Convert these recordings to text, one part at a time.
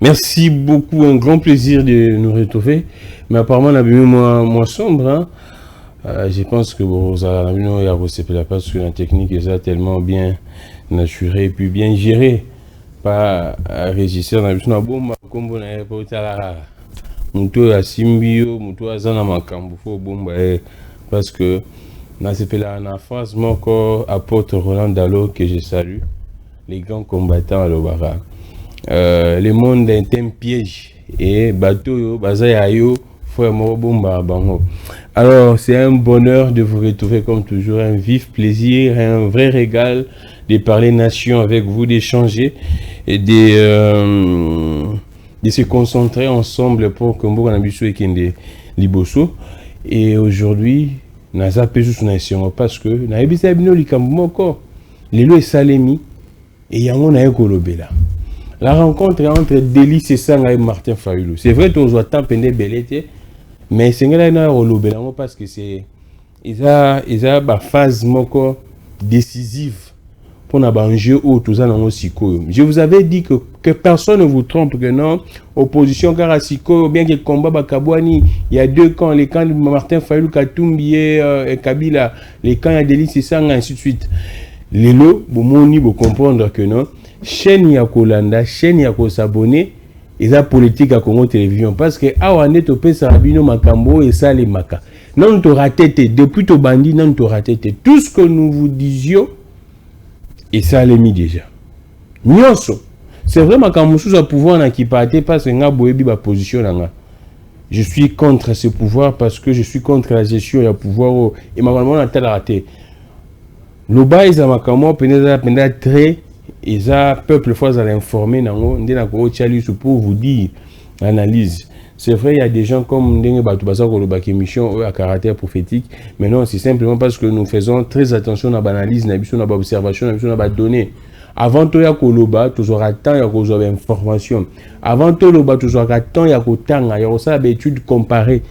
Merci beaucoup, un grand plaisir de nous retrouver. Mais apparemment, on a vu moins sombre. Hein? Je pense que vous avez parce que la technique est tellement bien naturée et puis bien gérée par un régisseur. On a vu une bombe comme on a pas la muto à Simbio, muto à Zana Makambo, parce que dans ce pays-là, en France, mon corps apporte Roland Dalo que je salue, les grands combattants à l'Obara. Le monde est un piège et bateau bazayayo faut bomba bango. Alors c'est un bonheur de vous retrouver comme toujours, un vif plaisir, un vrai régal de parler nation avec vous, d'échanger et de se concentrer ensemble pour que nous puissions équiner liboso. Et aujourd'hui naza pesu nation parce que na ebisa bino likambo moko lelo esalemi et yango na ekolobela. La rencontre entre Délice Esanga et Martin Fayulu. C'est vrai qu'on doit tant peine belleté, mais c'est là parce que c'est ils a une phase moko décisive pour un jeu où tout ça dans siko. Je vous avais dit que personne ne vous trompe que non. Opposition car à siko, bien que le combat bakabwani, il y a deux camps, les camps de Martin Fayulu Katumbi et Kabila, les camps de Délice Esanga ainsi de suite. Les lots, vous comprendre que non. Chaîne ya kolanda, chaîne ya ko s'abonner et la politique à Congo Télévision parce que awane to pesa rabino makambo et ça les maka. Non to raté depuis to bandi non to raté tout ce que nous vous disions et ça les mis déjà. Nyonso. C'est vraiment quand nous à pouvoir na ki parté parce que nga boyebi ba position nga. Je suis contre ce pouvoir parce que je suis contre la gestion du pouvoir et normalement on a tel raté. Le bas ils a makambo peneza très et ça, peuple fois à l'informer pour vous dire l'analyse. C'est vrai, il y a des gens comme Ndenge Batubasa Kolobaki mission à caractère prophétique, mais non, c'est simplement parce que nous faisons très attention à l'analyse, à l'observation, à la données. Avant tout, il y a Koloba, toujours à temps, il y a information. Avant tout, il y a toujours à temps, il y a temps, il y a l'étude comparée.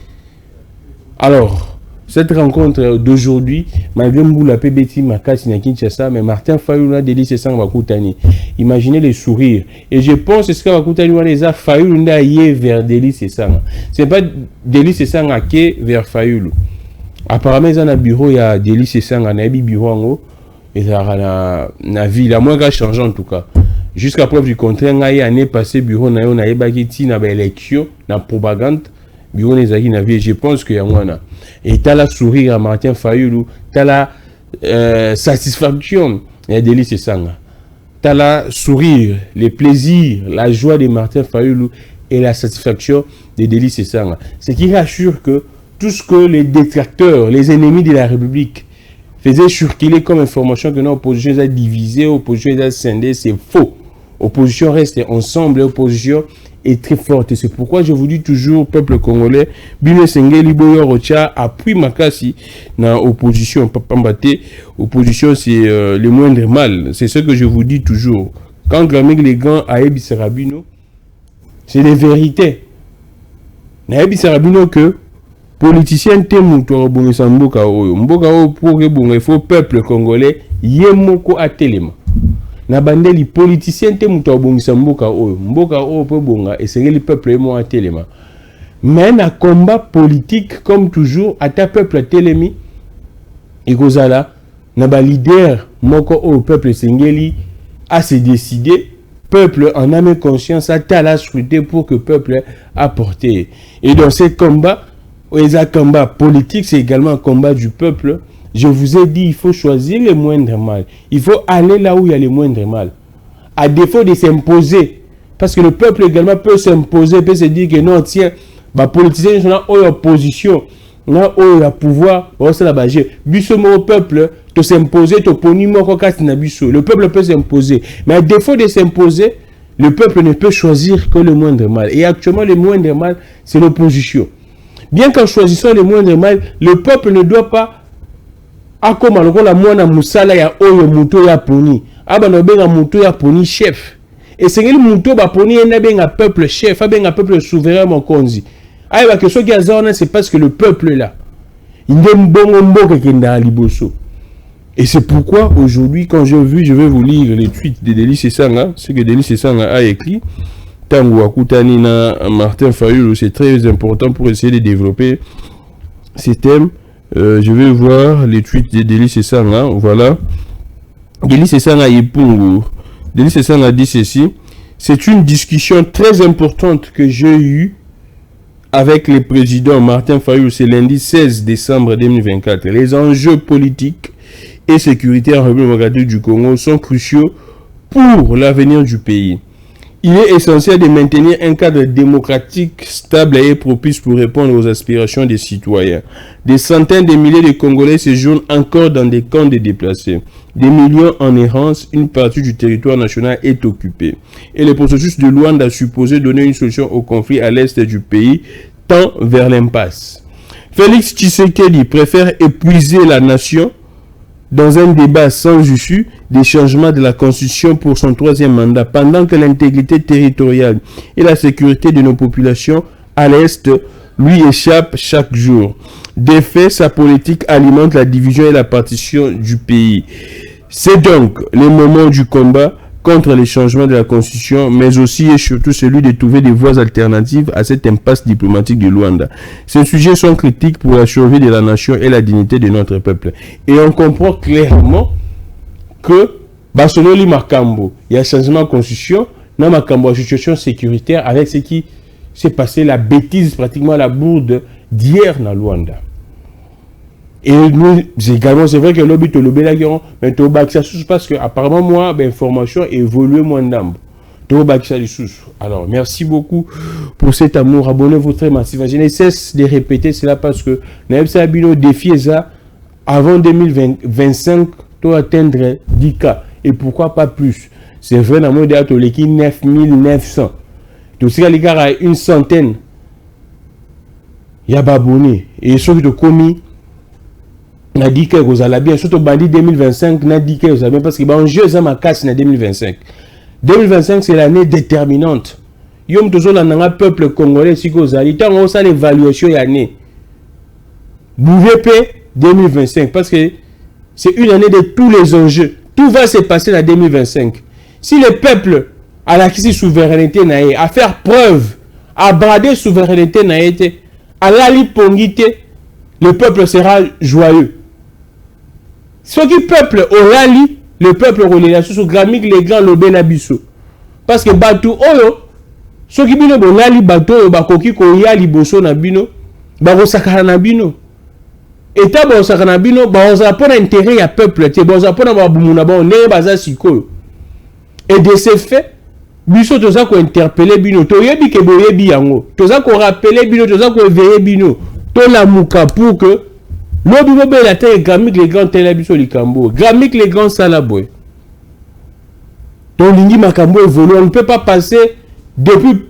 Alors, cette rencontre d'aujourd'hui, malgré Mboula Pebeti Makasi na Kinshasa, mais Martin Fayulu na Délice Esanga Bakutani. Imaginez les sourires. Et je pense que ce que Bakutani les a Fayulu na yé vers Délice Esanga. C'est pas Délice Esanga qui est vers Fayulu. Apparemment, ils ont un bureau, il y a Délice Esanga, na un bureau en haut, et ça na ville, à moins qu'à changer en tout cas. Jusqu'à preuve du contraire, il y a année passée, bureau na yo na yébaki na élection, na propagande. Je pense qu'il y a un et tu as la sourire à Martin Fayulu, tu as la satisfaction et Délice Esanga. Tu as la sourire, le plaisir, la joie de Martin Fayulu et la satisfaction de Délice Esanga. Ce qui rassure que tout ce que les détracteurs, les ennemis de la République faisaient circuler comme information que l'opposition est divisée, l'opposition est scindée, c'est faux. L'opposition reste ensemble, l'opposition est très forte. Et c'est pourquoi je vous dis toujours, peuple congolais, Bino Sengeli Boyo Rocha appuie Makasi dans l'opposition. Papambate, opposition c'est le moindre mal. C'est ce que je vous dis toujours. Quand Grameg les gants a Ebi Sarabino, c'est des vérités. Na Ebi Sarabino que politicien Temouto Bongisan Mboka Oyo. Mboka Oyo pour que il faut peuple congolais Yemoko Atelema. Na bandeli politicien te muto abongisa mboka oyo pe bonga et c'est le peuple mo atelema. Mais na combat politique comme toujours ata peuple telemi ekozala na ba leader moko au peuple sengeli a se décider, peuple en âme et conscience ata la scruter pour que peuple apporte. Et dans ce combat, les combat politique, c'est également un combat du peuple. Je vous ai dit, il faut choisir le moindre mal. Il faut aller là où il y a le moindre mal. À défaut de s'imposer. Parce que le peuple également peut s'imposer, peut se dire que non, tiens, les politiciens sont en opposition. Là où il y a pouvoir, c'est la base. Le peuple, te s'imposer, te ponir, le peuple peut s'imposer. Mais à défaut de s'imposer, le peuple ne peut choisir que le moindre mal. Et actuellement, le moindre mal, c'est l'opposition. Bien qu'en choisissant le moindre mal, le peuple ne doit pas akoma lokola mwana musala ya oyo muto ya poni aba no benga muto ya poni chef et sengeli muto ba poni ena benga peuple chef benga peuple souverain mokonzi ayeba que ce qui a zona c'est parce que le peuple là indem bongo mboka kenda liboso. Et c'est pourquoi aujourd'hui quand je vais vous lire les tweets de Délice Esanga, ce que Délice Esanga a écrit Tango Akutani na Martin Fayulu, c'est très important pour essayer de développer ces thèmes. Je vais voir les tweets de Delis Sesanga. Voilà. Delis Sesanga Ipungu. Delis Sesanga a dit ceci. C'est une discussion très importante que j'ai eue avec le président Martin Fayulu ce lundi 16 décembre 2024. Les enjeux politiques et sécuritaires en République démocratique du Congo sont cruciaux pour l'avenir du pays. Il est essentiel de maintenir un cadre démocratique stable et propice pour répondre aux aspirations des citoyens. Des centaines de milliers de Congolais séjournent encore dans des camps de déplacés. Des millions en errance, une partie du territoire national est occupée. Et le processus de Luanda supposé donner une solution au conflit à l'est du pays tend vers l'impasse. Félix Tshisekedi préfère épuiser la nation dans un débat sans issue des changements de la Constitution pour son troisième mandat, pendant que l'intégrité territoriale et la sécurité de nos populations à l'Est lui échappent chaque jour. De fait, sa politique alimente la division et la partition du pays. C'est donc le moment du combat contre les changements de la Constitution, mais aussi et surtout celui de trouver des voies alternatives à cette impasse diplomatique de Luanda. Ces sujets sont critiques pour la survie de la nation et la dignité de notre peuple. Et on comprend clairement que Barcelone Makambo, il y a changement de Constitution, dans Makambo, situation sécuritaire, avec ce qui s'est passé, la bêtise, pratiquement la bourde d'hier dans Luanda. Et nous également, c'est vrai que l'objet de l'objet là, mais tu as parce que apparemment moi, l'information évolue moins d'âme. Alors, merci beaucoup pour cet amour. Abonnez-vous très massivement. Je ne cesse de répéter cela parce que Naïbsa Abino défie ça avant 2025 pour atteindre 10 cas. Et pourquoi pas plus? C'est vrai, dans mon idée, tu as 9900. Tu sais, les gars, une centaine. Il y a abonnés. Et ceux qui ont commis. n'a dit que vous allez bien, surtout bandit 2025 n'a dit que vous allez bien parce que bon jeu ça m'a cassé en 2025. 2025 c'est l'année déterminante. Yom toujours la peuple congolais si vous allez tant on ça l'évaluation y année. BVP 2025 parce que c'est une année de tous les enjeux. Tout va se passer en 2025. Si le peuple a l'acquis souveraineté naé, à faire preuve, à brader souveraineté naé, à l'ali pongité, le peuple sera joyeux. Ce qui peuple aura li, le peuple relation sur gramique les grands lobé na biso. Parce que batou oyo, ce qui bino bonali bateau bakoki ko ya liboso na bino, ba sakana na bino. Et ta ba sakana bino, ba za pona intérêt ya peuple, te ba za pona ba bumuna ba ne baza sikoyo. Et de ce fait, biso toza ko interpeller bino, to yebi ke boyebi yango. Toza ko rappeler bino, toza ko éveiller bino. To la muka pour que l'obi bobe la terre gramique les grands télébiso likambo, gramique les grands salaboy. Donc l'ingi makambo évolue, on ne peut pas passer depuis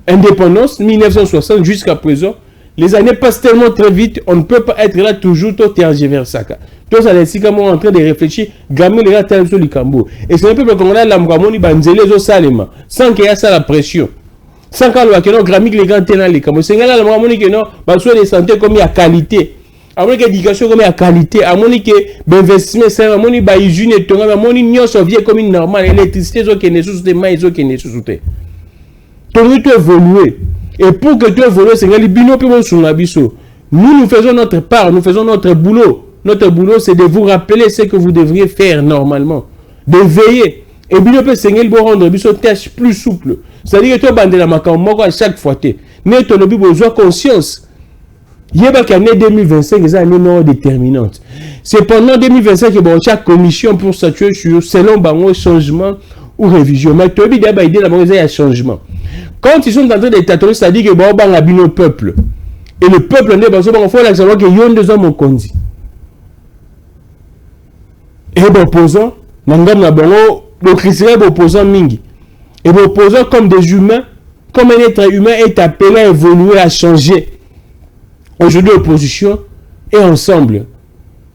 indépendance 1960 jusqu'à présent. Les années passent tellement très vite, on ne peut pas être là toujours tout tergiversaka. Tout ça les comme en train de réfléchir, gramique les grands télébiso likambo. Et c'est un peu comme on a la mgamoni banzele zo salema, sans qu'il y ait ça la pression. Sans qu'il y ait gramique les grands télébiso likambo. C'est là la mgamoni que non, bah soit de santé comme il y a qualité. À mon éducation comme à qualité, à mon investissement, c'est à mon hygiène et tout, à mon union soviétique comme une normale, l'électricité, qui est nécessaire, maïs, qui est nécessaire. Donc, tu évoluer. Et pour que tu évolues, c'est que les binômes sont sur l'abisso. Nous faisons notre part, nous faisons notre boulot. Notre boulot, c'est de vous rappeler ce que vous devriez faire normalement. De veiller. Et binôme, c'est que vous rendre l'abisso tâche plus souple. C'est-à-dire que tu vas la macaron à chaque fois. Mais tu as besoin de conscience. Il y a une année 2025, c'est une année déterminante. C'est pendant 2025 que chaque commission pour statuer sur selon un changement ou révision. Mais tu as dit qu'il y a un changement. Quand ils sont en train de tâtonner, c'est-à-dire que il y a un peuple. Et le peuple, il faut savoir qu'il y a deux hommes au Kondi. Et l'opposant, le chrétien est opposant Mingi. Et l'opposant comme des humains, comme un être humain est appelé à évoluer, à changer. Aujourd'hui, l'opposition est ensemble.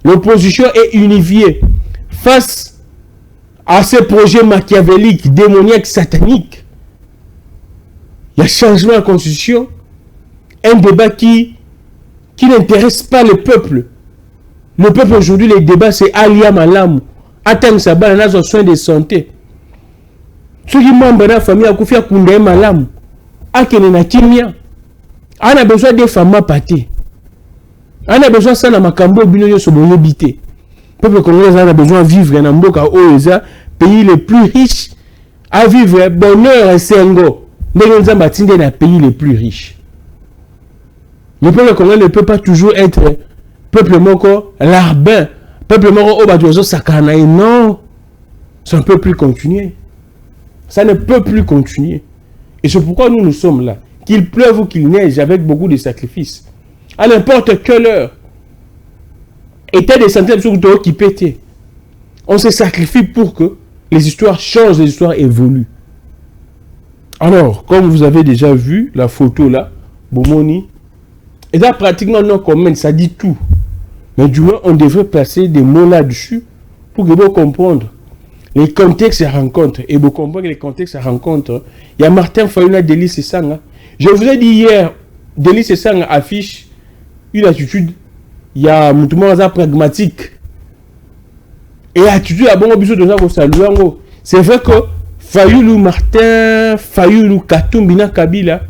L'opposition est unifiée face à ces projets machiavéliques, démoniaques, sataniques. Il y a changement de la constitution, un débat qui n'intéresse pas le peuple. Le peuple aujourd'hui, les débats, c'est Alia Malam, atteindre sa balance aux soins de santé. Ceux qui membres de la famille a confié à Koundé Malam, à Kenena Kimia, on a besoin des femmes à pâté. On a besoin de ça dans ma cambo, bino sur mon habité. Le peuple congolais a besoin de vivre dans Mboka Oeza, pays les plus riches, à vivre bonheur et sengo. Mais nous avons bâti dans pays les plus riches. Le peuple congolais ne peut pas toujours être peuple moko larbin, peuple moko obadozo sakana. Non, ça ne peut plus continuer. Ça ne peut plus continuer. Et c'est pourquoi nous sommes là. Qu'il pleuve ou qu'il neige, avec beaucoup de sacrifices. À n'importe quelle heure. État des centaines de choses qui pétaient. On se sacrifie pour que les histoires changent, les histoires évoluent. Alors, comme vous avez déjà vu la photo là, Bomoni, et là pratiquement non commun, ça dit tout. Mais du moins, on devrait placer des mots là-dessus pour que vous compreniez les contextes se rencontrent. Et vous comprenez que les contextes se rencontrent. Il y a Martin Fayouna Délice Sanga. Je vous ai dit hier, Délice Sanga affiche une attitude, il y a un mouvement pragmatique. Et l'attitude à bon biso de ça saluer. C'est vrai que Fayoulou Martin, Fayoulou Katumbina Kabila,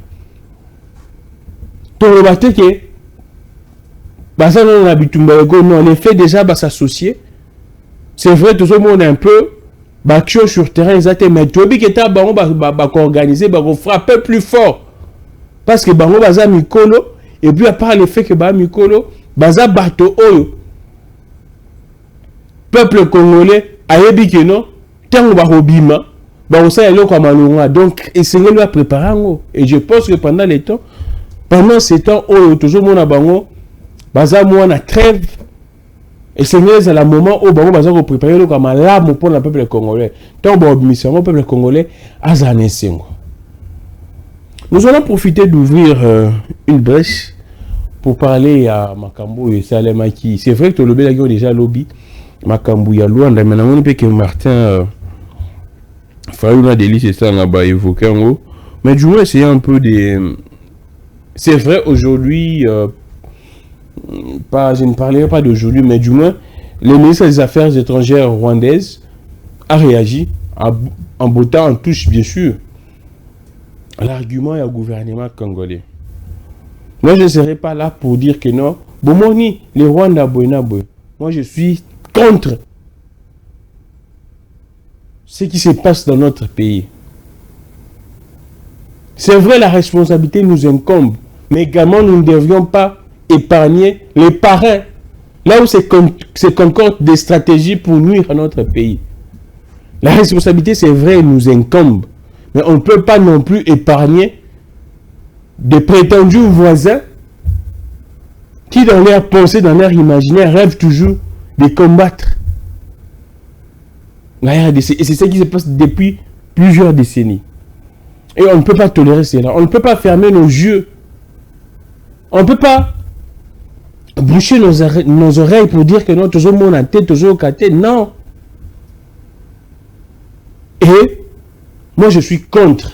ton remarqué que ça non on les fait déjà s'associer. C'est vrai tout le monde un peu baction sur terrain exactement, mais tu que ta bango organiser frapper plus fort parce que bango baza mikolo. Et puis à part le fait que ba mikolo baza bato oyo peuple congolais ayebi que non tango ba robima ba osa yelo kwa malonga, donc essayer de préparer ngo. Et je pense que pendant ces temps oyo toujours mona bango baza mona trêve. Et c'est à la moment où bango baza ko préparer le comme malamu pour le peuple congolais. Tant ba mission le peuple congolais azane sengo. Nous allons profiter d'ouvrir une brèche pour parler à Makambo et Salemaki. C'est vrai que le lobby a déjà lobby Makambo ya Luanda, mais on peut que Martin Fayouna Délice et ça n'a évoqué. Mais du moins c'est un peu des. C'est vrai aujourd'hui, je ne parlerai pas d'aujourd'hui, mais du moins le ministre des Affaires étrangères rwandaise a réagi en bottant en touche bien sûr l'argument et au gouvernement congolais. Moi, je ne serai pas là pour dire que non. Bomoni, les Rwandais, moi, je suis contre ce qui se passe dans notre pays. C'est vrai, la responsabilité nous incombe, mais également, nous ne devrions pas épargner les parrains. Là où c'est concorde des stratégies pour nuire à notre pays. La responsabilité, c'est vrai, nous incombe. Mais on ne peut pas non plus épargner des prétendus voisins qui, dans leur pensée, dans leur imaginaire, rêvent toujours de combattre la RDC. Et c'est ce qui se passe depuis plusieurs décennies. Et on ne peut pas tolérer cela. On ne peut pas fermer nos yeux. On ne peut pas boucher nos oreilles pour dire que non, toujours mon tête, toujours caté. Non. Et moi, je suis contre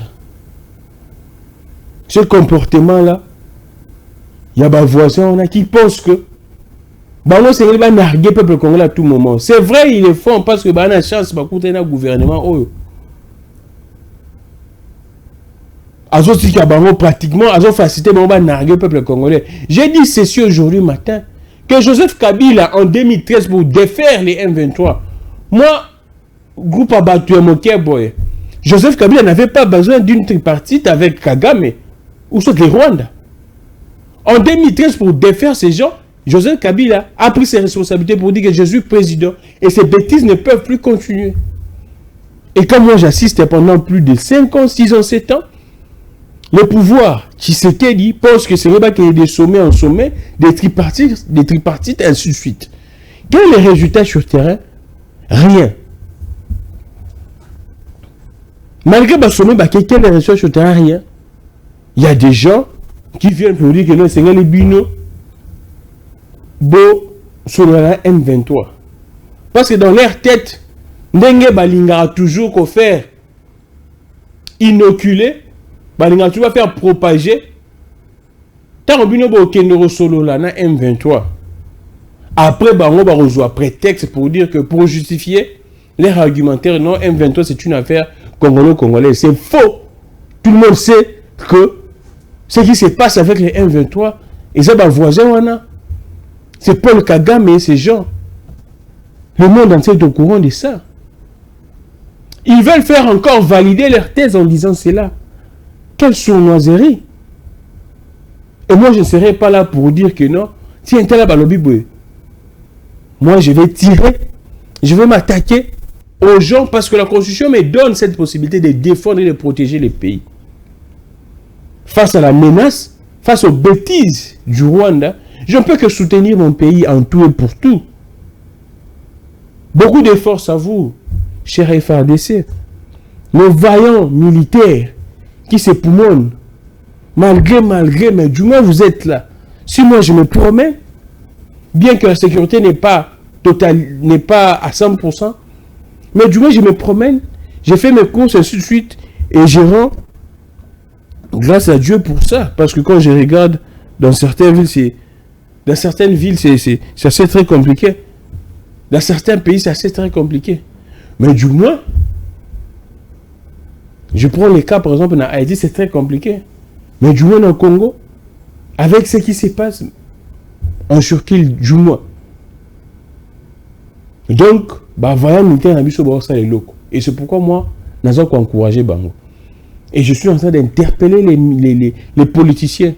ce comportement-là. Il y a des voisins qui pensent que moi, c'est qu'il va narguer le peuple congolais à tout moment. C'est vrai, ils le font parce que a une chance de coûter un gouvernement. Ils ont pratiquement facilité de narguer le peuple congolais. J'ai dit ceci aujourd'hui matin que Joseph Kabila en 2013 pour défaire les M23. Moi, groupe abattu à Mokéboy. Joseph Kabila n'avait pas besoin d'une tripartite avec Kagame ou soit les Rwandais. En 2013, pour défaire ces gens, Joseph Kabila a pris ses responsabilités pour dire que je suis président et ces bêtises ne peuvent plus continuer. Et comme moi j'assiste pendant plus de 5 ans, 6 ans, 7 ans, le pouvoir Tshisekedi pense que c'est là qu'il y a des sommets en sommet, des tripartites, ainsi de suite. Quel est le résultat sur le terrain? Rien. Malgré le sommet, quel est le résultat sur le terrain? Rien. Il y a des gens qui viennent pour dire que non, c'est les bino sur la M23. Parce que dans leur tête, Ndenge Balinga a toujours qu'au faire inoculer, Balinga tu vas faire propager. Tant bino bo solo la na M23. Après bango ba rejoindre prétexte pour dire que pour justifier leur argumentaire non M23 c'est une affaire congolais. C'est faux. Tout le monde sait que ce qui se passe avec les M23, ils sont des voisins. C'est Paul Kagame et ces gens. Le monde entier est au courant de ça. Ils veulent faire encore valider leur thèse en disant cela. Quelle sournoiserie. Et moi, je ne serai pas là pour dire que non. Tiens, t'es là, balobi boy. Moi, je vais tirer. Je vais m'attaquer aux gens parce que la Constitution me donne cette possibilité de défendre et de protéger les pays. Face à la menace, face aux bêtises du Rwanda, je ne peux que soutenir mon pays en tout et pour tout. Beaucoup de force à vous, cher FARDC. Nos vaillants militaires qui se poumonnent, malgré, mais du moins vous êtes là. Si moi je me promets, bien que la sécurité n'est pas totale, n'est pas à 100%, mais du moins je me promène, j'ai fait mes courses ainsi de suite, et je rends grâce à Dieu pour ça. Parce que quand je regarde dans certaines villes, c'est assez très compliqué. Dans certains pays, c'est assez très compliqué. Mais du moins, je prends les cas, par exemple, en Haïti, c'est très compliqué. Mais du moins, dans le Congo, avec ce qui se passe, on surkille du moins. Donc, voyons militaire les locaux. Et c'est pourquoi moi, nous avons encouragé Bango. Et je suis en train d'interpeller les politiciens.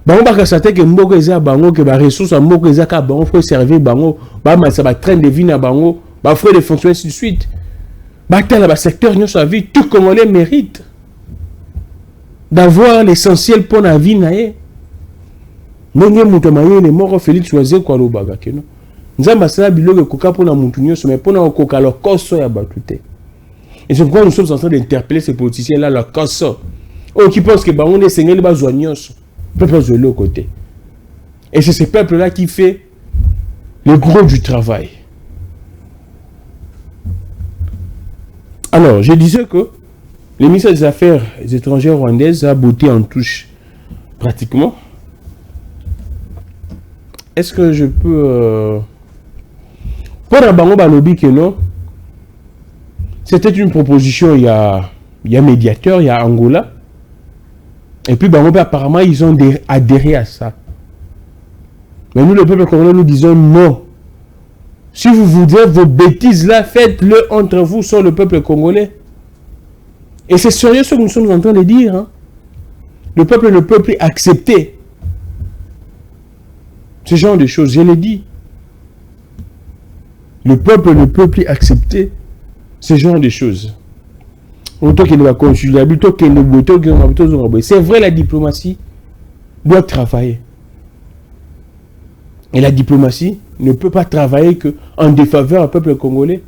Bango baka sate que mboko eza bango que ba ressources à mboko eza ka bango faut servir bango ba ma ça va train de vie na bango ba frais de fonctionner ainsi de suite. Ba tel ba secteur nyo sa vie tout Congolais mérite d'avoir l'essentiel pour la vie na ye. Ndenge muto maye le moko Félix Oise kwa lo baga keno. Nzamba sala biloko koka pour na mutu nyo mais pour na koka lo koso ya batute. Et c'est pourquoi nous sommes en train d'interpeller ces politiciens là leur koso. Oh qui pensent que bango ne sengeli ba joignos. Peuple de l'autre côté. Et c'est ce peuple-là qui fait le gros du travail. Alors, je disais que le ministère des Affaires étrangères rwandaises a botté en touche pratiquement. Est-ce que je peux... Pour un bango balobi que non, c'était une proposition, il y a médiateur, il y a Angola. Et puis, apparemment, ils ont adhéré à ça. Mais nous, le peuple congolais, nous disons non. Si vous voudrez vos bêtises là, faites-le entre vous sur le peuple congolais. Et c'est sérieux ce que nous sommes en train de dire. Hein. Le peuple ne peut plus accepter ce genre de choses. Je l'ai dit. Le peuple ne peut plus accepter ce genre de choses. C'est vrai, la diplomatie doit travailler. Et la diplomatie ne peut pas travailler qu'en défaveur du peuple congolais.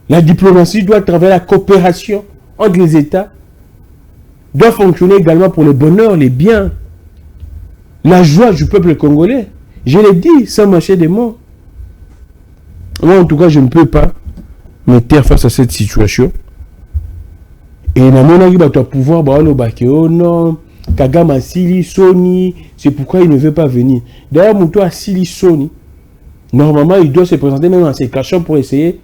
La diplomatie doit travailler, la coopération entre les États doit fonctionner également pour le bonheur, les biens, la joie du peuple congolais. Je l'ai dit sans mâcher des mots. Moi, en tout cas, je ne peux pas me taire face à cette situation. Et na monaki bato pouvoir oh non Kagame Sili Sony, c'est pourquoi il ne veut pas venir. D'ailleurs Mouto a Sili Sony. Normalement il doit se présenter même en ses cachants pour essayer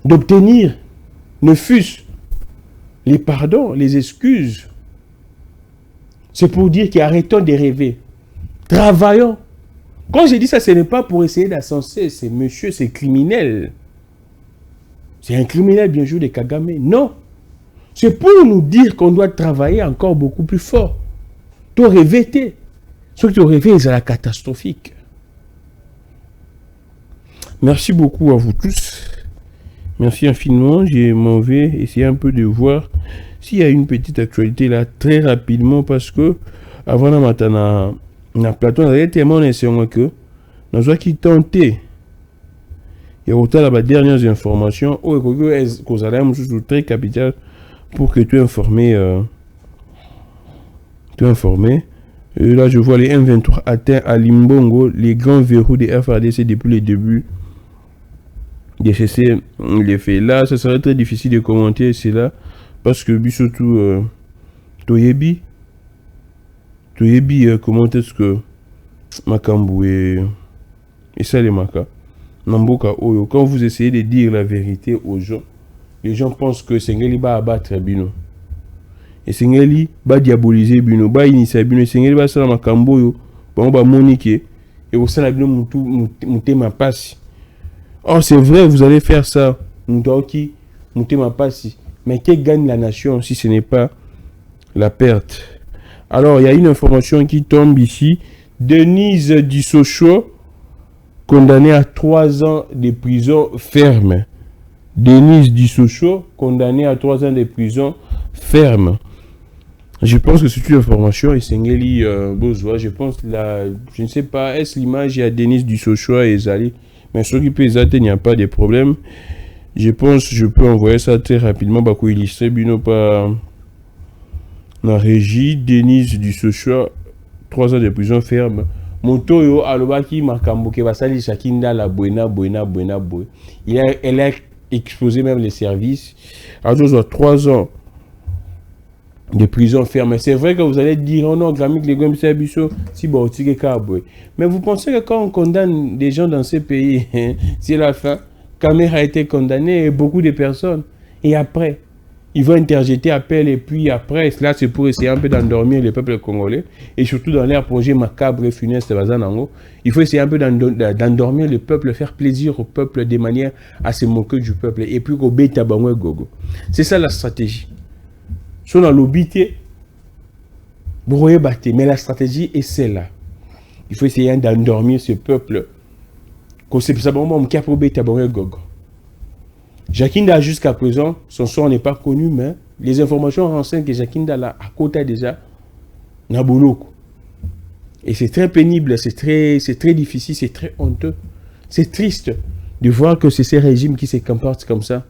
d'obtenir ne fût-ce les pardons, les excuses. C'est pour dire qu'arrêtons de rêver. Travaillons. Quand je dis ça, ce n'est pas pour essayer d'ascenser ces messieurs, ces criminels. C'est un criminel bien joué de Kagame. Non. C'est pour nous dire qu'on doit travailler encore beaucoup plus fort. Tu rêvé, ce que tu rêvé, c'est la catastrophique. Merci beaucoup à vous tous. Merci infiniment. Je m'en vais essayer un peu de voir s'il y a une petite actualité là très rapidement parce que avant la matin, na plateau, on a tellement essayé que nous avons qui tenté. Il y a autant la dernière information très capital pour que tu es informé. Et là, je vois les M23 atteints à Limbongo, les grands verrous des FARDC depuis le début de cesser les faits. Là, ce serait très difficile de commenter cela parce que surtout Toyebi, comment est-ce que Makambu et ça les Maka Namboka Oyo, quand vous essayez de dire la vérité aux gens, les gens pensent que Sengeli va abattre Bino. Et Sengeli va diaboliser Bino, va initier Bino, Sengeli va faire makambo yo, va monique, et au sein de Bino, monter ma passe. Oh, c'est vrai, vous allez faire ça, monter ma passe. Mais qui gagne la nation si ce n'est pas la perte? Alors, il y a une information qui tombe ici. Denise Dissoucho, condamnée à 3 ans de prison ferme. Denise Dissoucho, condamnée à 3 ans de prison ferme. Je pense que c'est une information et Sengeli Bozwa. Je pense, je ne sais pas, est-ce l'image, il y a Denise Dissoucho et Zali. Mais ceux qui peuvent il n'y a pas de problème. Je pense que je peux envoyer ça très rapidement pour illustrer Bino par la régie. Denise Dissoucho, 3 ans de prison ferme. Montoyo Alobaki Makambo Kevasali Shakinda la Buena. Elle a exposé même les services. Alors, 3 ans de prison ferme. C'est vrai que vous allez dire, oh non, Gramik les Gombe Sabiso, si bon, mais vous pensez que quand on condamne des gens dans ces pays, c'est la fin. Kamer a été condamné et beaucoup de personnes. Et après, ils vont interjeter appel et puis après, cela c'est pour essayer un peu d'endormir le peuple congolais. Et surtout dans leur projet macabre et funeste, il faut essayer un peu d'endormir le peuple, faire plaisir au peuple de manière à se moquer du peuple. Et puis qu'au bêta gogo. C'est ça la stratégie. Sur la lobité, mais la stratégie est celle-là. Il faut essayer d'endormir ce peuple. Jakinda jusqu'à présent, son sort n'est pas connu, mais les informations renseignent que Jakinda là, à côté déjà, Naboloko. Et c'est très pénible, c'est très difficile, c'est très honteux. C'est triste de voir que c'est ces régimes qui se comportent comme ça.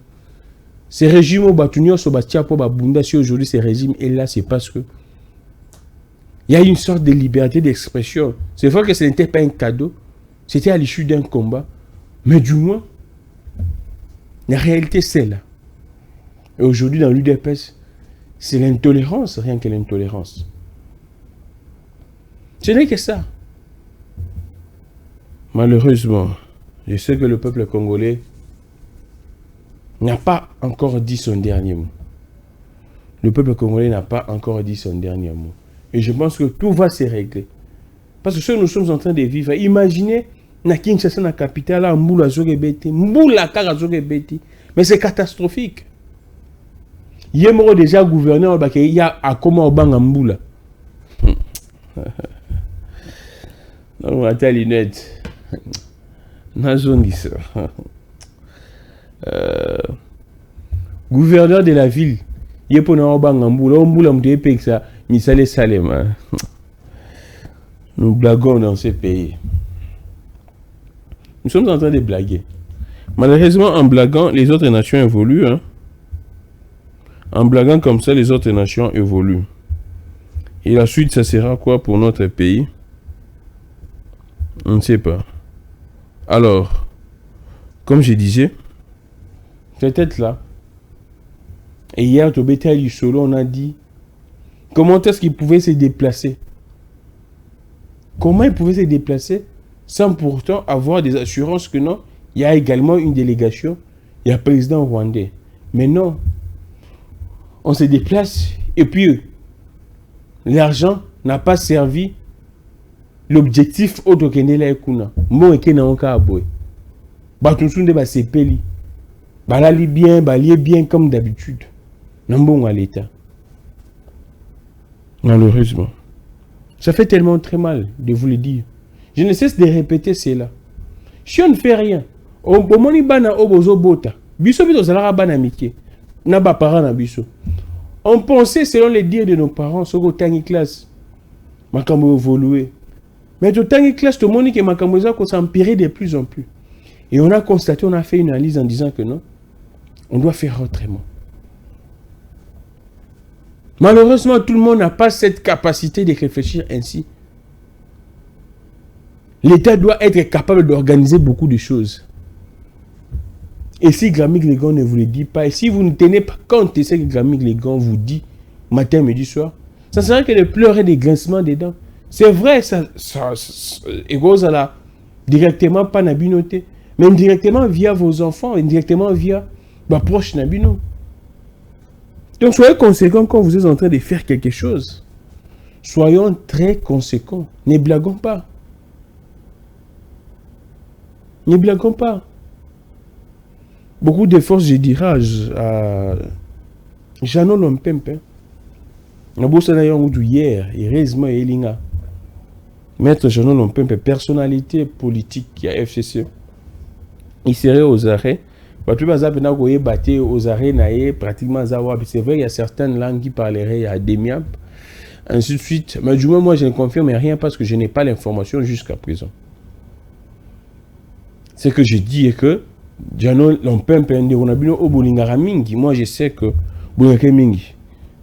Ces régimes au Batunio, au Batiapo, Babunda, si aujourd'hui ces régimes est là, c'est parce que il y a une sorte de liberté d'expression. C'est vrai que ce n'était pas un cadeau, c'était à l'issue d'un combat, mais du moins, la réalité c'est là. Et aujourd'hui dans l'UDPS, c'est l'intolérance, rien que l'intolérance. Ce n'est que ça. Malheureusement, je sais que le peuple congolais n'a pas encore dit son dernier mot. Le peuple congolais n'a pas encore dit son dernier mot. Et je pense que tout va se régler. Parce que ce que nous sommes en train de vivre, imaginez, na Kinshasa, na capitale, Mboula Zogebeti, Mboula Karazogebeti. Mais c'est catastrophique. Il y a déjà gouverneur, il y a à comment Obanga Mboula. Non, attends, lunette. Gouverneur de la ville, il y a pour nous Obanga Mboula, nous blaguons dans ce pays. Nous sommes en train de blaguer. Malheureusement, en blaguant, les autres nations évoluent. Hein? En blaguant comme ça, les autres nations évoluent. Et la suite, ça sera quoi pour notre pays? On ne sait pas. Alors, comme je disais, peut-être là. Et hier, au Bétail du Solo, on a dit comment est-ce qu'il pouvait se déplacer? Comment il pouvait se déplacer sans pourtant avoir des assurances que non, il y a également une délégation, il y a un président rwandais. Mais non, on se déplace et puis l'argent n'a pas servi l'objectif autre que Nela Ekuna. Moi, je suis en train de faire. Batunsunde ba sepeli. Balali bien, balié bien comme d'habitude. Nambon à l'État. Malheureusement. Ça fait tellement très mal de vous le dire. Je ne cesse de répéter cela. Si on ne fait rien, on pensait selon les dires de nos parents, ce que tangi classe, makambo évolué. Mais tout tangi classe, tout le monde qui makambo s'empirer de plus en plus. Et on a constaté, on a fait une analyse en disant que non, on doit faire autrement. Malheureusement, tout le monde n'a pas cette capacité de réfléchir ainsi. L'État doit être capable d'organiser beaucoup de choses. Et si Gramik Legon ne vous le dit pas, et si vous ne tenez pas compte de ce que Gramik Legon vous dit matin, midi, soir, ça serait que de pleurer des grincements des dents. C'est vrai, ça égose à la directement pas nabinoté, mais indirectement via vos enfants, indirectement via Bah, proche Nabino. Donc, soyez conséquents quand vous êtes en train de faire quelque chose. Soyons très conséquents. Ne blaguons pas. Ne blaguons pas. Beaucoup de force, je dirais, à Jeannot Lompempe. Na bossa na yango hier, heureusement elinga. Maître Jeannot Lompempe, personnalité politique qui a FCC. Il serait aux arrêts. Parce que battu aux arrêts, pratiquement c'est vrai, il y a certaines langues qui parleraient à Demiap, ainsi de suite. Mais du moins, moi, je ne confirme rien parce que je n'ai pas l'information jusqu'à présent. Ce que je dis est que Jeannot Lompempe, moi, je sais que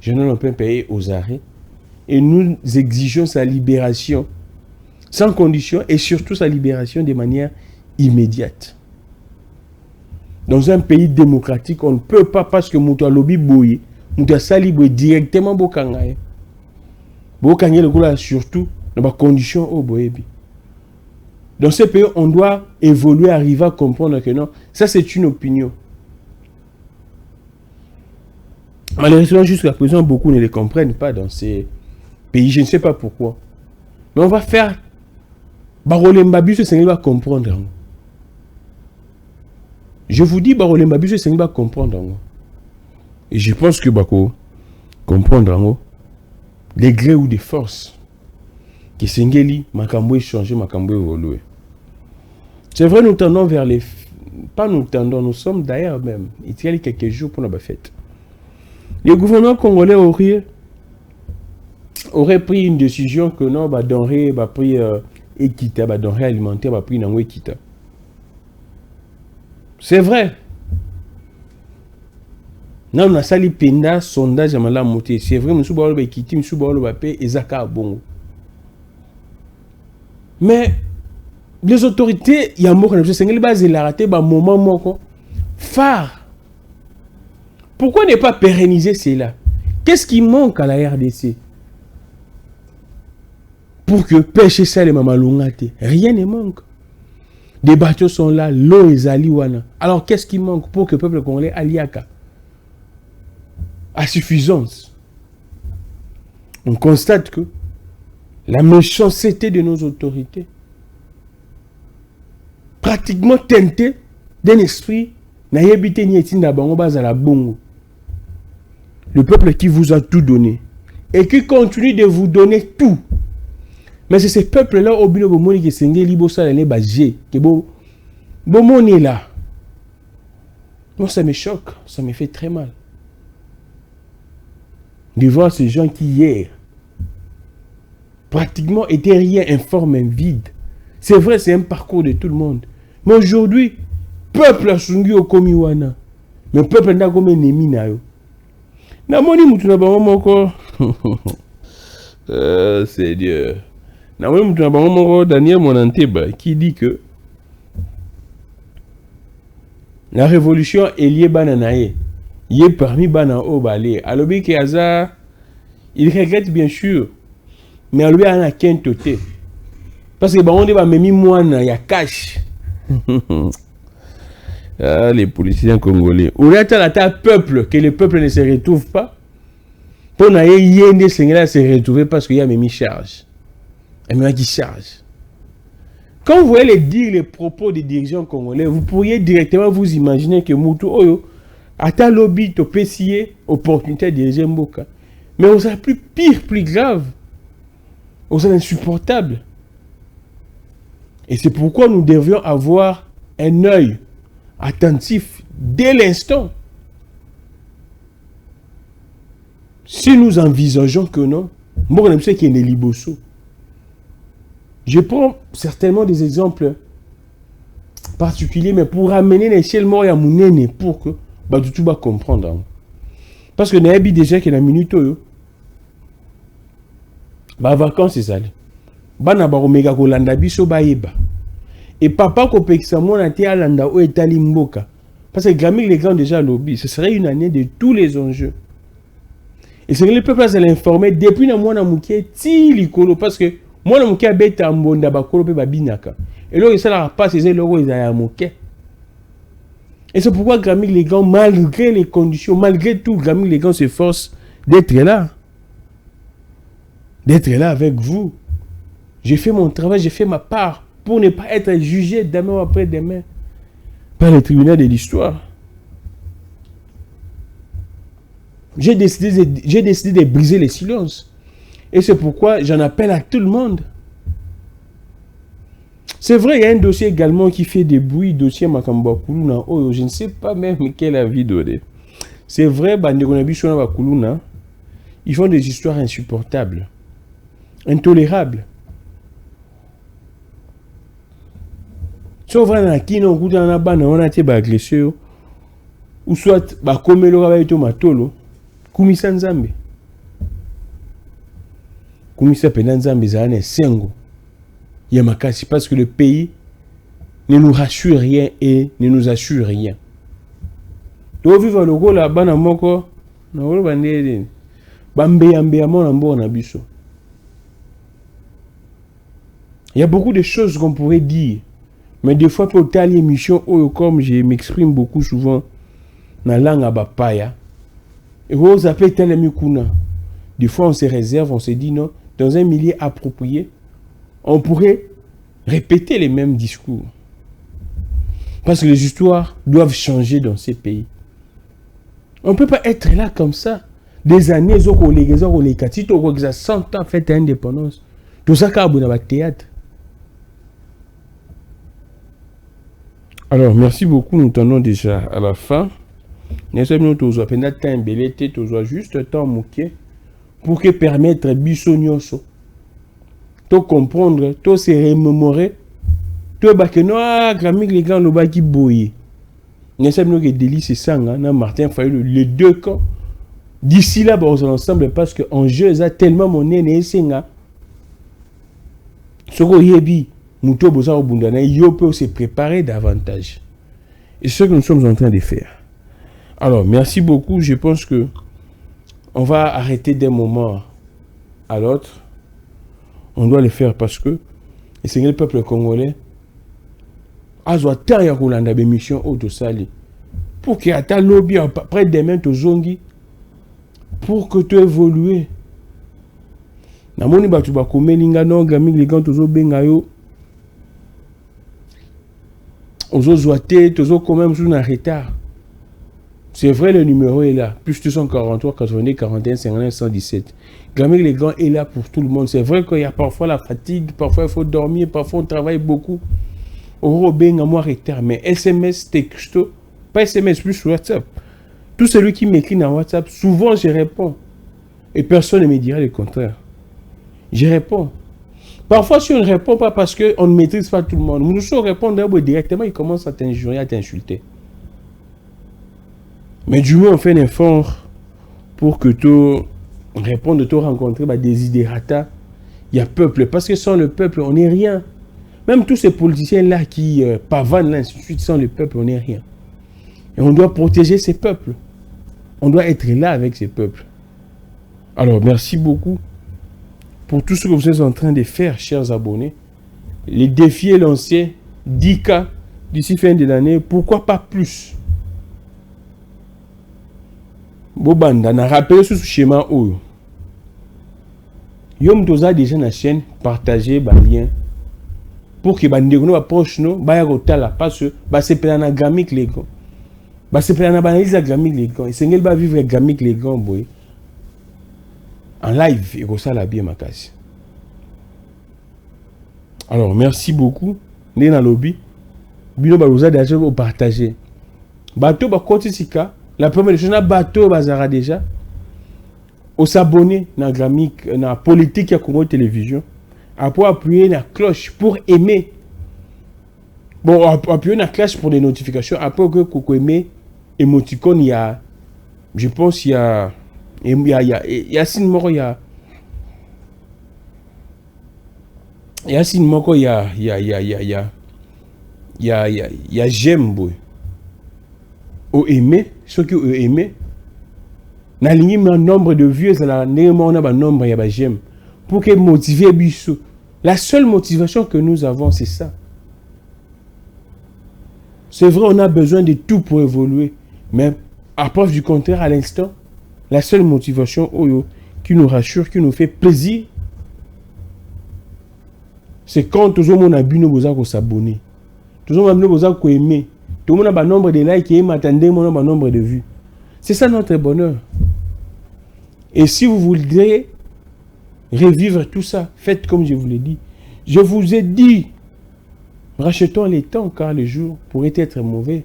Jeannot Lompempe est aux arrêts et nous exigeons sa libération sans condition et surtout sa libération de manière immédiate. Dans un pays démocratique, on ne peut pas parce que Moutou a lobby boye, Moutou a salibre directement Bokangaye. Bokangaye le goût surtout dans les conditions au boyebi. Dans ce pays, on doit évoluer, arriver à comprendre que non, ça c'est une opinion. Malheureusement, jusqu'à présent, beaucoup ne les comprennent pas dans ces pays. Je ne sais pas pourquoi. Mais on va faire Barolé Mbabu, ce Seigneur va comprendre. Je vous dis, Barolé Mbabu, ce Seigneur va comprendre. Et je pense que Bako comprendre les grés ou des forces que Sengeli, Makambo changer, Makambo évoluer. C'est vrai, nous tendons vers les. Pas nous tendons, nous sommes d'ailleurs même. Il y a quelques jours pour la fête. Le gouvernement congolais aurait pris une décision que non, bah denrée, bah pris équita, bah denrée alimentaire, bah pris non équita. C'est vrai. Non, on a sali penda sondage à la montée. C'est vrai, nous sommes équité, nous sommes paix et zaka bon. Mais les autorités, il y a un mot qu'on a dit, il a raté un moment phare. Pourquoi ne pas pérenniser cela? Qu'est-ce qui manque à la RDC pour que pêcher ça les mamalongate? Rien ne manque. Des bateaux sont là, l'eau est aliwana. Alors qu'est-ce qui manque pour que le peuple congolais aliaka à suffisance? On constate que la méchanceté de nos autorités, pratiquement teintée d'un esprit, n'a habité ni étine d'abord à la bongo. Le peuple qui vous a tout donné et qui continue de vous donner tout. Mais c'est ce peuple-là, au bout de qui s'est libre, ça l'année basé, que bon est là. Moi, ça me choque, ça me fait très mal. De voir ces gens qui, hier, pratiquement étaient rien, informes, vide. C'est vrai, c'est un parcours de tout le monde. Mais aujourd'hui, peuple a sungi au komiwana. Mais peuple n'a comme ennemi na yo. Na moni mutu na bango moko. C'est Dieu. Na moni mutu na bango moko Daniel Monanteba qui dit que la révolution est liée bananae. Il est parmi bana au balé. Alobi ke aza, il regrette bien sûr. Mais alobi ana kentote. Parce que bango de ba memi mwana ya cash. Ah, les politiciens congolais. Ou là, t'as peuple, que le peuple ne se retrouve pas. Pour n'aller yéné se retrouver parce qu'il y a mis charge. Et maintenant qui charge. Quand vous voyez les propos des dirigeants congolais, vous pourriez directement vous imaginer que Moutou Oyo a ta lobby, to PCA, opportunité de diriger Mboka. Mais on a plus pire, plus grave. On a insupportable. Et c'est pourquoi nous devions avoir un œil attentif dès l'instant. Si nous envisageons que non, moi je sais qu'il y a des libosso. Je prends certainement des exemples particuliers, mais pour ramener l'échelle mort à mon pour que tout va comprendre. Parce que nous déjà qu'il y a une minute, vacances c'est ça. Bana ba omega ko landa biso ba yeba. Et papa ko pekisa mona te alanda o etali mboka. Parce que Grammy les grands déjà lobby, ce serait une année de tous les enjeux. Et c'est que le peuple s'est informé depuis na mona muké ti likolo parce que mona muké beta mbonda ba kolo pe ba binaka. Et là ça la pas ces logo ils a muké. Et c'est pourquoi Grammy Légan, malgré les conditions, malgré tout, Grammy Légan s'efforce d'être là. D'être là avec vous. J'ai fait mon travail, j'ai fait ma part pour ne pas être jugé demain ou après-demain par le tribunal de l'histoire. J'ai décidé de briser les silences. Et c'est pourquoi j'en appelle à tout le monde. C'est vrai, il y a un dossier également qui fait des bruits, dossier Makamba Kuluna. Oh, je ne sais pas même quelle avis donner. C'est vrai, ils font des histoires insupportables, intolérables. Sauf que ou soit kumisa nzambe kumisa pena nzambe zana sengo ya makasi parce que le pays ne nous rassure rien et ne nous assure rien. To vivre le gola bana moko na wolo bandeli bambe yambe amona mbona biso. Il y a beaucoup de choses qu'on pourrait dire, mais des fois pour telle émission comme je m'exprime beaucoup souvent dans la langue abapaya. Et vous appelez tel mikuna. Des fois, on se réserve, on se dit non, dans un milieu approprié, on pourrait répéter les mêmes discours. Parce que les histoires doivent changer dans ces pays. On ne peut pas être là comme ça. Des années, les 100 ans fait l'indépendance. Tout ça, c'est un théâtre. Alors, merci beaucoup. Nous tenons déjà à la fin. Nous sommes juste temps moqué pour que permettre bisonyoso de comprendre, de se remémorer, de bakeno Grammy Légan le baki boye. Nous sommes que délice sanga na Martin Fayulu les deux camps d'ici là on ensemble parce que en jeu ça tellement mon nez senga soko yebi muto boza obundana yo peut se préparer davantage. Et c'est ce que nous sommes en train de faire. Alors, merci beaucoup. Je pense que on va arrêter d'un moment à l'autre. On doit le faire parce que le peuple congolais a besoin de mission autosali pour qu'il y ait un lobby après demain to zongi pour que tu évolues. Namoni batu ba komelinga no Grammy Légan tozo benga yo ozo zoate tozo quand même sous un retard. C'est vrai, le numéro est là. Plus 243, 90, 41, 59, 117. Grammy Légan est là pour tout le monde. C'est vrai qu'il y a parfois la fatigue, parfois il faut dormir, parfois on travaille beaucoup. Mais SMS, texto, pas SMS, plus WhatsApp. Tout celui qui m'écrit dans WhatsApp, souvent je réponds. Et personne ne me dira le contraire. Je réponds. Parfois, si on ne répond pas parce qu'on ne maîtrise pas tout le monde, nous répondons directement, il commence à t'injurier, à t'insulter. Mais du moins, on fait un effort pour que tu répondes, tu rencontres des desiderata. Il y a peuple. Parce que sans le peuple, on n'est rien. Même tous ces politiciens-là qui pavanent là, ainsi de suite, sans le peuple, on n'est rien. Et on doit protéger ces peuples. On doit être là avec ces peuples. Alors, merci beaucoup pour tout ce que vous êtes en train de faire, chers abonnés. Les défis lancés, 10 cas d'ici fin de l'année. Pourquoi pas plus? Bobanda, na rappelé ce schéma où Yom Toza déjà na chaîne partager ba lien pour que bandeko approche no ba ya kotala parce que ba sepela na Grammy Légan ba sepela na banalise Grammy Légan et sengel ba vivre Grammy Légan boy en live et ça la bien makasi. Alors merci beaucoup né na lobby bino ba loza déjà partager bato ba kotisika. La première chose, c'est bateau bazara déjà. Au s'abonner dans Grammy, dans la politique à Congo Télévision. Après appuyer la cloche pour aimer. Bon, appuyer la cloche pour les notifications. Après que vous aimez, émoticône, il y a, je pense, il y a signe mort, il y a signe mort, il y a j'aime, boy. Au aimer, ceux qui ont aimé, n'aligne un nombre de vieux, ça n'a pas nombre, il y a j'aime. Pour que motiver Bissou. La seule motivation que nous avons, c'est ça. C'est vrai, on a besoin de tout pour évoluer. Mais à preuve du contraire, à l'instant, la seule motivation qui nous rassure, qui nous fait plaisir, c'est quand tout le monde a bu nos s'abonner. Tout le monde a aimer. Tout le monde a un nombre de likes et m'attendez un nombre de vues. C'est ça notre bonheur. Et si vous voudrez revivre tout ça, faites comme je vous l'ai dit. Je vous ai dit, rachetons les temps car les jours pourraient être mauvais.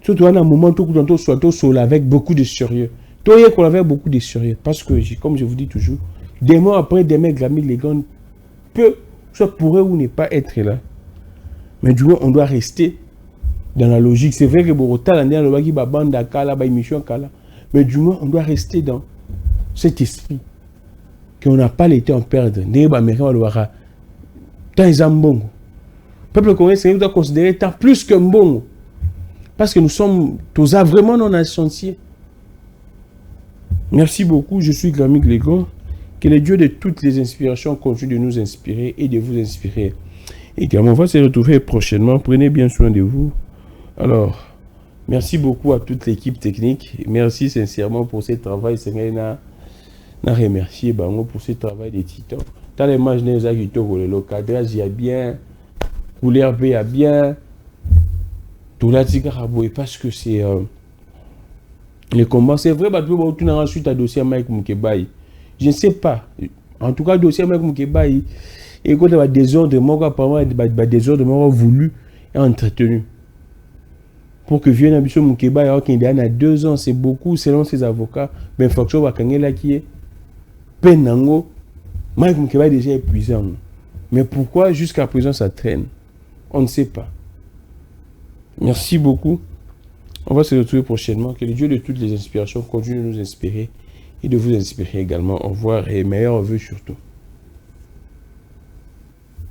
Surtout à un moment où soit seul avec beaucoup de sérieux. Toi, qu'on avait beaucoup de sérieux. Parce que, comme je vous dis toujours, des mois après, des mecs Grammy Legon peut, soit pourrait ou ne pas être là. Mais du moins, on doit rester dans la logique. C'est vrai que Borota, mais du moins, on doit rester dans cet esprit. Qu'on n'a pas l'été en perdre. Tant ils ont bon. Le peuple congolais doit considérer tant plus qu'un bon. Parce que nous sommes tous vraiment non associés. Merci beaucoup, je suis Grammy Legon. Que le Dieu de toutes les inspirations continue de nous inspirer et de vous inspirer. Également, on va se retrouver prochainement. Prenez bien soin de vous. Alors, merci beaucoup à toute l'équipe technique. Merci sincèrement pour ce travail. C'est un remercier pour ce travail des titans. Dans les matchs, le cadrage, il y a bien. Couleur B, il y a bien. Tout là, parce que c'est les combats. C'est vrai, tu n'as ensuite un dossier à Mike Mukebaï. Je ne sais pas. En tout cas, le dossier à Mike Mukebaï. Et quand il y a des ordres, apparemment, des ordres voulus et entretenus. Pour que vienne Abisso Mukebaï, alors qu'il y a 2 ans, c'est beaucoup, selon ses avocats. Mais il faut que ça soit qui est Penango. Mike Mukebaï est déjà épuisant. Mais pourquoi jusqu'à présent ça traîne? On ne sait pas. Merci beaucoup. On va se retrouver prochainement. Que le Dieu de toutes les inspirations continue de nous inspirer et de vous inspirer également. Au revoir et meilleurs vœux surtout.